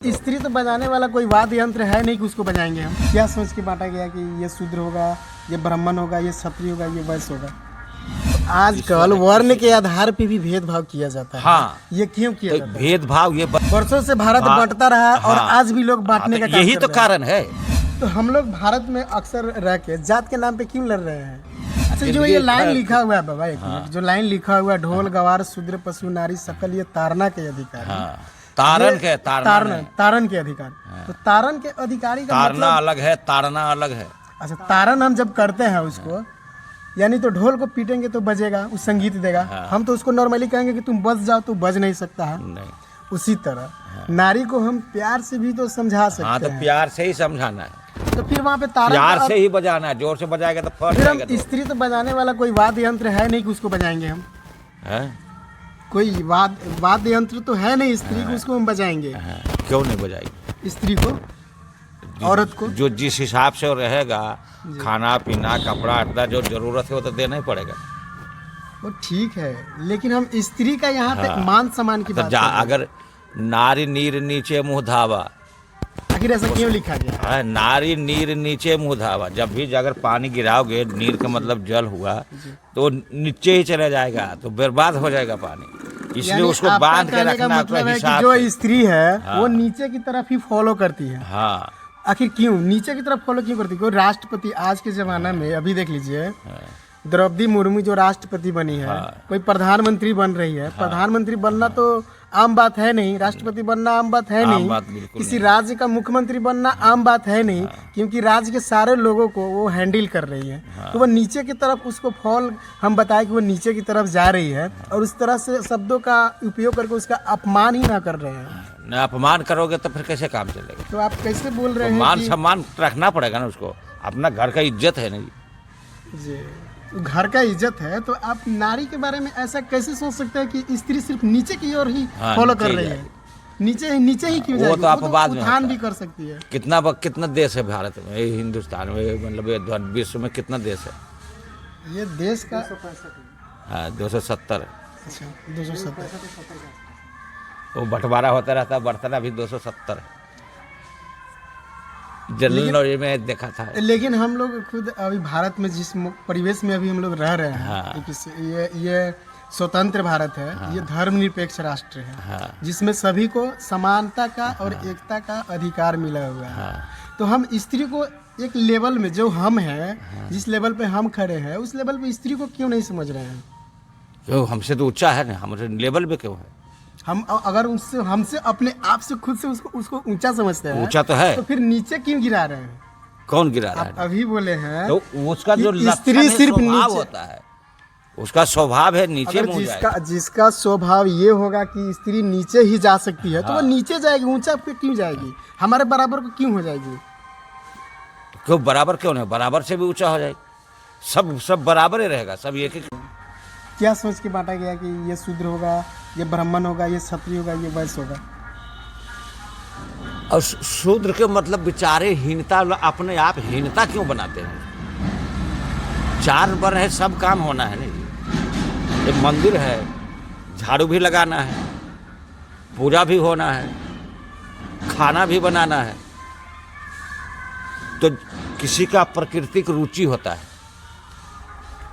स्त्री तो बजाने वाला कोई वाद्य यंत्र है नहीं कि उसको बजाएंगे हम। क्या सोच के बांटा गया कि ये शूद्र होगा, ये ब्राह्मण होगा, ये क्षत्रिय होगा, ये वैश्य होगा। तो आजकल वर्ण के आधार पे भी भेदभाव किया जाता है। हाँ, ये क्यों किया जाता है? भेदभाव ये वर्षों से भारत बांटता रहा और आज भी लोग बांटने का काम यही कर तो रहे हैं। कारण है। तो हम लोग भारत में अक्सर रह के जात के नाम पे क्यों लड़ रहे हैं? अच्छा, जो ये लाइन लिखा हुआ है बाबा, एक मिनट, जो लाइन लिखा हुआ है, ढोल गवार शूद्र पशु नारी सकल ये तारना के अधिकारी। तारन के तारन के अधिकार। तो तारन के अधिकारी का तारना मतलब अलग है, तारना अलग है। अच्छा, तारन हम जब करते हैं उसको, यानी तो ढोल को पीटेंगे तो बजेगा, उस संगीत देगा। हम तो उसको नॉर्मली कहेंगे कि तुम बज जाओ, तो बज नहीं सकता है। नहीं, उसी तरह नारी को हम प्यार से भी तो समझा सकते तो हैं। प्यार से ही समझाना है, तो फिर वहाँ पे तारन प्यार से ही बजाना है। जोर से बजाएगा तो फट फिर हम जाएगा। स्त्री तो बजाने वाला कोई वाद्य यंत्र है नहीं कि उसको बजाएंगे हम। कोई वाद्य यंत्र तो है नहीं स्त्री को, उसको हम बजाएंगे। क्यों नहीं बजाएगी? स्त्री को, औरत को जो जिस हिसाब से रहेगा, खाना पीना कपड़ा अड्डा जो जरूरत है वो तो देना ही पड़ेगा। वो ठीक है, लेकिन हम स्त्री का यहाँ पे मान सम्मान की तो बात कर रहे हैं। अगर नारी नीर नीचे मुँह धावा, आखिर ऐसा क्यों लिखा गया है? नारी नीर नीचे मुँह धावा। जब भी अगर पानी गिराओगे, नीर का मतलब जल हुआ, तो नीचे ही चला जाएगा, तो बर्बाद हो जाएगा पानी। इसलिए उसको बांध के रखना मतलब है कि हिसाब जो से। स्त्री है वो नीचे की तरफ ही फॉलो करती है। हाँ, आखिर क्यों नीचे की तरफ फॉलो क्यों करती है? कोई राष्ट्रपति आज के जमाना में, अभी देख लीजिए, द्रौपदी मुर्मू जो राष्ट्रपति बनी है, कोई प्रधानमंत्री बन रही है। प्रधानमंत्री बनना तो आम बात है नहीं, राष्ट्रपति बनना आम बात है नहीं, किसी राज्य का मुख्यमंत्री बनना आम बात है नहीं, क्योंकि राज्य के सारे लोगों को वो हैंडल कर रही है। तो वो नीचे की तरफ उसको फॉल, हम बताएं कि वो नीचे की तरफ जा रही है और उस तरह से शब्दों का उपयोग करके उसका अपमान ही ना कर रहे हैं। न अपमान करोगे तो फिर कैसे काम चलेगा? तो आप कैसे बोल रहे हैं? मान सम्मान रखना पड़ेगा ना उसको, अपना घर का इज्जत है नहीं जी, घर का इज्जत है। तो आप नारी के बारे में ऐसा कैसे सोच सकते हैं कि स्त्री सिर्फ नीचे की ओर ही फॉलो कर रही है? नीचे ही क्यों जाएगी? वो तो आप बाद में उत्थान भी कर सकती है। कितना देश है भारत में, हिंदुस्तान में, मतलब विश्व में कितना देश है? ये देश का 270। अच्छा, 270। वो बंटवारा होता रहता है, बढ़ता अभी 270 है। जनरल नॉलेज में देखा था। लेकिन हम लोग खुद अभी भारत में जिस परिवेश में अभी हम लोग रह रहे हैं, ये स्वतंत्र भारत है, ये धर्मनिरपेक्ष राष्ट्र है, जिसमें सभी को समानता का और एकता का अधिकार मिला हुआ है। तो हम स्त्री को एक लेवल में, जो हम हैं, जिस लेवल पे हम खड़े हैं, उस लेवल पे स्त्री को क्यों नहीं समझ रहे हैं? क्यों? हमसे तो ऊंचा है ना, हमारे लेवल पे क्यों है? हम अगर उससे, हमसे अपने आप से खुद से उसको ऊंचा समझते हैं, ऊंचा तो है, तो फिर नीचे क्यों गिरा रहे हैं? कौन गिरा रहा आप है? अभी बोले हैं तो उसका जो स्त्री सिर्फ नीचे होता है, उसका स्वभाव है नीचे। अगर जिसका स्वभाव ये होगा कि स्त्री नीचे ही जा सकती है, तो वो नीचे जाएगी, ऊंचा पे क्यों जाएगी? हमारे बराबर को क्यों हो जाएगी? क्यों बराबर क्यों नहीं? बराबर से भी ऊंचा हो जाएगी। सब बराबर ही रहेगा, सब एक ही। क्या सोच के बांटा गया कि ये शूद्र होगा, ये ब्राह्मण होगा, ये क्षत्रिय होगा, ये वैश्य होगा? और शूद्र के मतलब बेचारे हीनता, अपने आप हीनता क्यों बनाते हैं? 4 वर्ण है, सब काम होना है नहीं। एक मंदिर है, झाड़ू भी लगाना है, पूजा भी होना है, खाना भी बनाना है। तो किसी का प्राकृतिक रुचि होता है,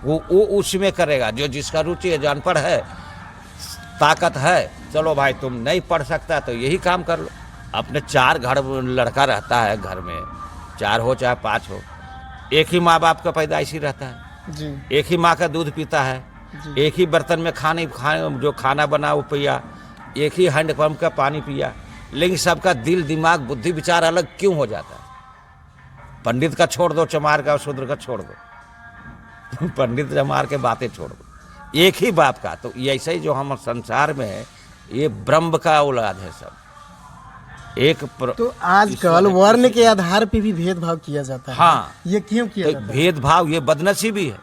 वो उसमें करेगा। जो जिसका रुचि है, जो अनपढ़ है, ताकत है, चलो भाई तुम नहीं पढ़ सकता तो यही काम कर लो। अपने 4 घर लड़का रहता है, घर में 4 हो चाहे 5 हो, एक ही माँ बाप का पैदाइशी रहता है जी। एक ही माँ का दूध पीता है जी। एक ही बर्तन में जो खाना बना वो पिया, एक ही हैंडपम्प का पानी पिया। लेकिन सबका दिल दिमाग बुद्धि विचार अलग क्यों हो जाता है? पंडित का छोड़ दो, चमार का, शूद्र का छोड़ दो, पंडित चमार के बातें छोड़ दो, एक ही बाप का। तो ऐसे ही जो हम संसार में है, ये ब्रह्म का औलाद है सब। तो आजकल वर्ण के आधार पे भी भेदभाव किया जाता है। हाँ, ये क्यों किया जाता है? भेदभाव ये बदनसीबी है।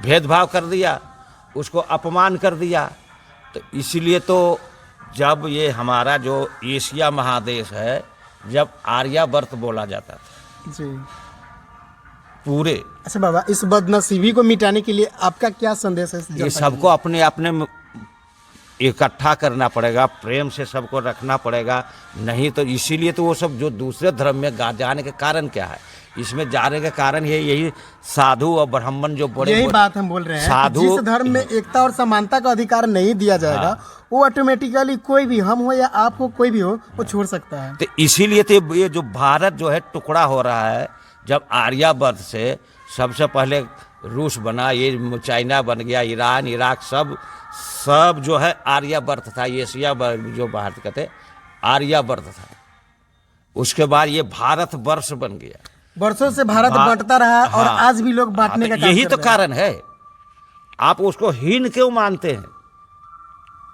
भेदभाव कर दिया, उसको अपमान कर दिया। तो इसीलिए तो जब ये हमारा जो एशिया महादेश है, जब आर्यावर्त बोला जाता था जी पूरे। अच्छा बाबा, इस बदनसीबी को मिटाने के लिए आपका क्या संदेश है? ये सबको अपने अपने इकट्ठा करना पड़ेगा, प्रेम से सबको रखना पड़ेगा। नहीं तो इसीलिए तो वो सब जो दूसरे धर्म में जाने के कारण क्या है, इसमें जाने के कारण यही साधु और ब्राह्मण जो बड़े यही बात हम बोल रहे हैं साधु, जिस धर्म में एकता और समानता का अधिकार नहीं दिया जाएगा, वो ऑटोमेटिकली कोई भी, हम हो या आप हो, कोई भी हो, वो छोड़ सकता है। तो इसीलिए तो ये जो भारत जो है टुकड़ा हो रहा है, जब आर्यावर्त से सबसे पहले रूस बना, ये चाइना बन गया, ईरान, इराक, सब जो है आर्यावर्त था, एशिया जो भारत कहते आर्यावर्त था। उसके बाद ये भारत वर्ष बन गया। वर्षों से भारत बांटता रहा और आज भी लोग बांटने का काम यही कर तो रहे हैं। कारण है। आप उसको हीन क्यों मानते हैं?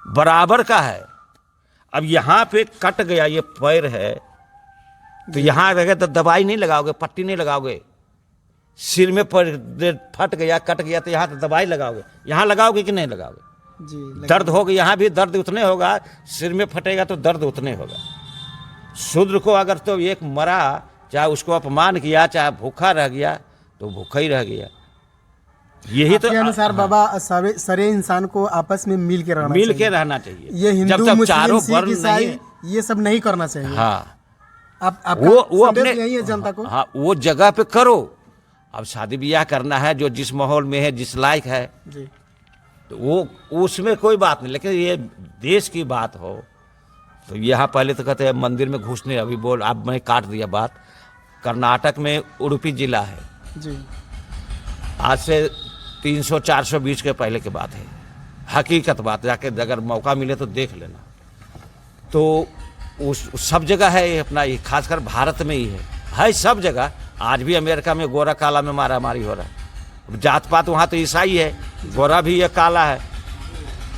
बराबर का है। अब यहाँ पे कट गया, ये पैर है, तो यहाँ रहे तो दवाई नहीं लगाओगे, पट्टी नहीं लगाओगे। सिर में फट गया, कट गया, तो यहाँ तो दवाई लगाओगे। यहाँ लगाओगे कि नहीं लगाओगे? जी, दर्द होगा, यहाँ भी दर्द उतने होगा। सिर में फटेगा तो दर्द उतने होगा। शूद्र को अगर तो एक मरा, चाहे उसको अपमान किया, चाहे भूखा रह गया, तो भूखा ही रह गया। यही तो अनुसार बाबा सारे इंसान को आपस में मिल के रहना चाहिए। ये हिंदू, जब मुस्लिम, चारों सिख, वर्ण ईसाई, नहीं, ये सब नहीं करना चाहिए। हाँ, आप वो अपने यही है जनता को। हाँ, वो जगह पे करो। अब शादी ब्याह करना है, जो जिस माहौल में है, जिस लायक है, जी, तो वो उसमें कोई बात नहीं। लेकिन ये देश की बात हो तो यहाँ पहले तो कहते हैं मंदिर में घुसने, अभी बोल आप मैंने काट दिया बात। कर्नाटक में उडुपी जिला है जी, आज से 300-400 के पहले की बात है, हकीकत बात। जाके अगर मौका मिले तो देख लेना। तो उस सब जगह है ये अपना, ये खासकर भारत में ही है सब जगह। आज भी अमेरिका में गोरा काला में मारा मारी हो रहा है। जात पात वहाँ तो ईसाई है, गोरा भी है, काला है।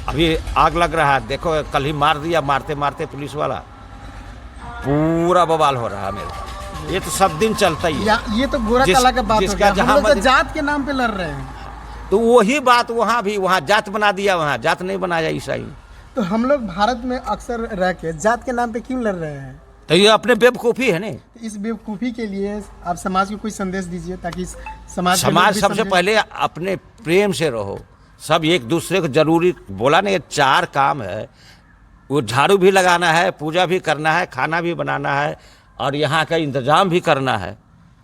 अभी आग लग रहा है, देखो कल ही मार दिया, मारते मारते पुलिस वाला, पूरा बवाल हो रहा है अमेरिका। ये तो सब दिन चलता ही है। ये तो गोरा काला का बात हो गया। हम लोग तो जात के नाम पे लड़ रहे हैं। तो वही बात वहाँ भी, वहाँ जात बना दिया, वहाँ जात नहीं बनाया ईसाई। तो हम लोग भारत में अक्सर रह के जात के नाम पे क्यों लड़ रहे हैं? तो ये अपने बेवकूफ़ी है नहीं। इस बेवकूफ़ी के लिए आप समाज को कोई संदेश दीजिए, ताकि समाज सबसे पहले अपने प्रेम से रहो। सब एक दूसरे को जरूरी बोला नहीं, 4 काम है। वो झाड़ू भी लगाना है, पूजा भी करना है, खाना भी बनाना है, और यहाँ का इंतजाम भी करना है।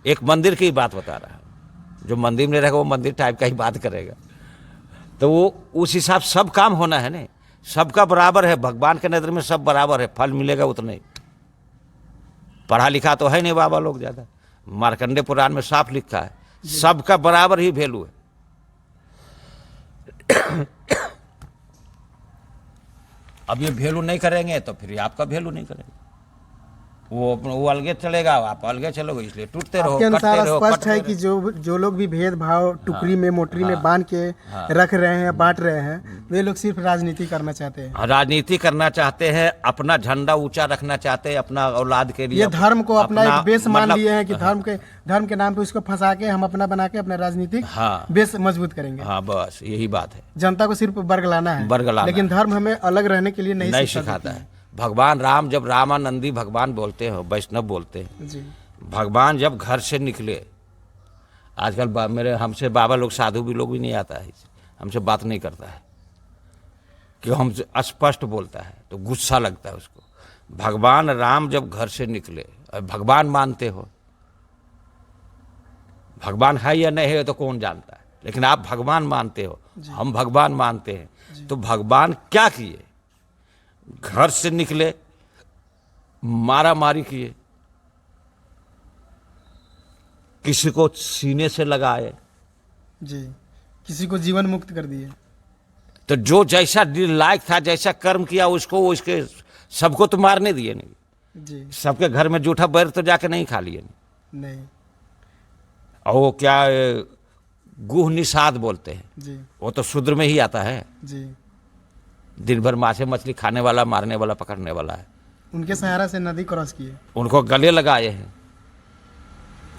एक मंदिर की बात बता रहा है, जो मंदिर में रहेगा वो मंदिर टाइप का ही बात करेगा। तो वो उस हिसाब सब काम होना है नहीं। सबका बराबर है, भगवान के नज़र में सब बराबर है, फल मिलेगा उतने। पढ़ा लिखा तो है नहीं बाबा लोग ज़्यादा। मार्कंडे पुराण में साफ लिखा है, सबका बराबर ही वैल्यू है। अब ये वैल्यू नहीं करेंगे तो फिर आपका वैल्यू नहीं करेंगे। वो अलगे चलेगा, आप अलगे चलोगे, इसलिए टूटते रहो। आपके अनुसार स्पष्ट है कि जो लोग भी भेदभाव टुकड़ी में, मोटरी में बांध के रख रहे हैं, बांट रहे हैं, वे लोग सिर्फ राजनीति करना चाहते हैं। राजनीति करना चाहते हैं, अपना झंडा ऊंचा रखना चाहते हैं, अपना औलाद के लिए। ये धर्म को अपना एक बेस मान लिए हैं कि धर्म के नाम पे उसको फंसा के हम अपना बना के अपना राजनीतिक बेस मजबूत करेंगे। हाँ, बस यही बात है। जनता को सिर्फ बरगलाना है, लेकिन धर्म हमें अलग रहने के लिए नहीं सिखाता है। भगवान राम जब रामानंदी भगवान बोलते हैं, वैष्णव बोलते हैं जी, भगवान जब घर से निकले, आजकल मेरे हमसे बाबा लोग, साधु भी लोग भी नहीं आता है, हमसे बात नहीं करता है कि हमसे स्पष्ट बोलता है, तो गुस्सा लगता है उसको। भगवान राम जब घर से निकले, भगवान मानते हो, भगवान है या नहीं है तो कौन जानता है, लेकिन आप भगवान मानते हो, हम भगवान मानते हैं। तो भगवान क्या किए? घर से निकले, मारा मारी किए, किसी को सीने से लगाए जी, किसी को जीवन मुक्त कर दिए। तो जो जैसा लायक था, जैसा कर्म किया, उसको उसके सबको तो मारने दिए नहीं जी, सबके घर में जूठा बैर तो जाके नहीं खा लिए नहीं। और वो क्या गुह निषाद बोलते हैं जी, वो तो शूद्र में ही आता है जी, दिन भर माछे मछली खाने वाला, मारने वाला, पकड़ने वाला है। उनके सहारा से नदी क्रॉस किए, उनको गले लगाए हैं।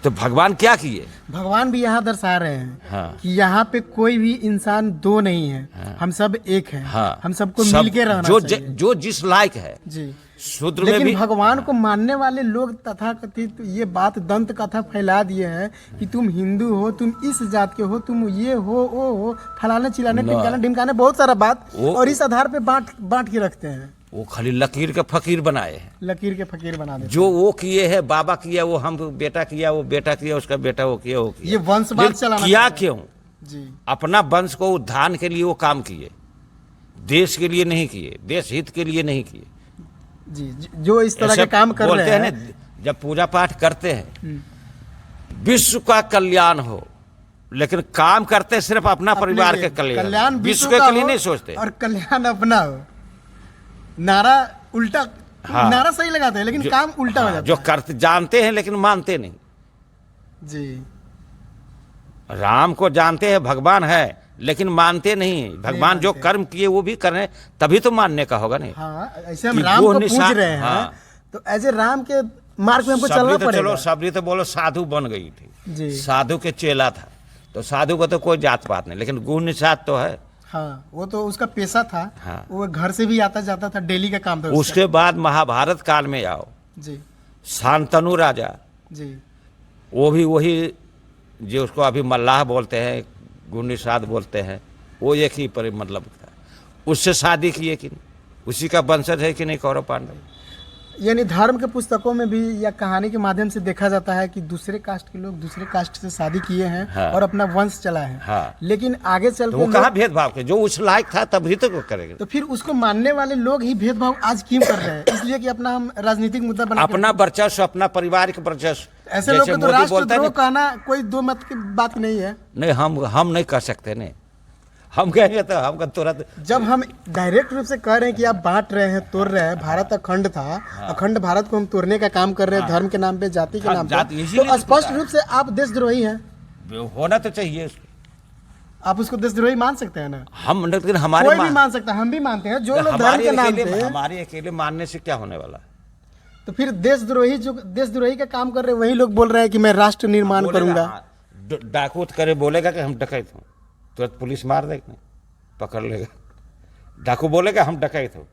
तो भगवान क्या किए? भगवान भी यहाँ दर्शा रहे हैं हाँ। कि यहाँ पे कोई भी इंसान दो नहीं है, हम सब एक हैं। हाँ। हम सबको मिल के रहना चाहिए। जो जिस लायक है, जी, शूद्र में लेकिन भी भगवान को मानने वाले लोग तथाकथित ये बात दंत कथा फैला दिए हैं कि तुम हिंदू हो, तुम इस जात के हो, तुम ये हो, वो हो, फलाने चिलाने टिमकाने ढिमकाने बहुत सारा बात, और इस आधार पे बांट के रखते हैं। वो खाली लकीर के फकीर बनाए हैं, लकीर के फकीर बना देते जो वो किए हैं, बाबा किया, वो हम बेटा किया, वो बेटा किया, उसका बेटा वो किया, वो किया। ये वंशवाद लेकिन चलाना किया चाहिए। क्यों? जी अपना वंश को उद्धार के लिए वो काम किए, देश के लिए नहीं किए, देश हित के लिए नहीं किए। जी, जो इस तरह का काम कर बोलते रहे हैं हैं ना, जब पूजा पाठ करते हैं विश्व का कल्याण हो, लेकिन काम करते सिर्फ अपना परिवार के कल्याण, विश्व के लिए नहीं सोचते। और कल्याण अपना हो, नारा उल्टा, हाँ। नारा सही लगाते हैं लेकिन काम उल्टा हो जाता जो है। करते जानते हैं लेकिन मानते नहीं। जी राम को जानते हैं भगवान है, लेकिन मानते नहीं। भगवान जो कर्म किए वो भी कर रहे हैं, तभी तो मानने का होगा। नहीं हाँ, ऐसे हम कि राम वो को पूज निशान- रहे हैं, हाँ। तो ऐसे राम के मार्ग में हमको चलना सबरी तो पड़ेगा। चलो, सबरी तो बोलो साधु बन गई थी, जी साधु के चेला था, तो साधु को तो कोई जात पात नहीं, लेकिन गुण निषाद तो है। हाँ, वो तो उसका पेशा था। हाँ। वो घर से भी आता जाता था, डेली का काम था उसका। उसके बाद महाभारत काल में आओ, जी शांतनु राजा, जी वो भी वही जो उसको अभी मल्लाह बोलते हैं, गुण निषाद बोलते हैं, वो एक ही पर मतलब था। उससे शादी किए कि नहीं? उसी का वंशज है कि नहीं कौरव पांडव? यानी धर्म के पुस्तकों में भी या कहानी के माध्यम से देखा जाता है कि दूसरे कास्ट के लोग दूसरे कास्ट से शादी किए हैं। हाँ। और अपना वंश चला है। हाँ। लेकिन आगे चल तो के वो कहाँ भेदभाव के, जो उस लायक था तभी तो वो करेगा। तो फिर उसको मानने वाले लोग ही भेदभाव आज क्यों कर रहे हैं? इसलिए कि अपना हम राजनीतिक मुद्दा बना के अपना वर्चस्व, अपना पारिवारिक वर्चस्व। ऐसे लोग जैसे को तो मोदी बोलते हैं राष्ट्रद्रोह ना, कहना कोई दो मत की बात नहीं है। नहीं हम नहीं कर सकते। नहीं, हम कहेंगे तो हमका तुरंत। जब हम डायरेक्ट रूप से कह रहे हैं कि आप बांट रहे हैं, तोड़ रहे हैं, भारत अखंड था, अखंड भारत को हम तोड़ने का काम कर रहे हैं, धर्म के नाम पे, जाति के हाँ, नाम जाति पे, इसीलिए तो तो स्पष्ट है। रूप से आप देशद्रोही हैं। होना तो चाहिए। आप उसको देशद्रोही मान सकते हैं ना? हम, लेकिन हमारे कोई भी मान सकता है, हम भी मानते हैं। जो लोग धर्म हमारे के नाम अकेले, पे, हमारे अकेले मानने से क्या होने वाला? तो फिर देशद्रोही जो देशद्रोही का काम कर रहे हैं वही लोग बोल रहे हैं कि मैं राष्ट्र निर्माण करूंगा। डाकू करे बोलेगा कि हम डकैत हूँ, तुरंत पुलिस मार देगा, पकड़ लेगा। डाकू बोलेगा हम डकैत हो,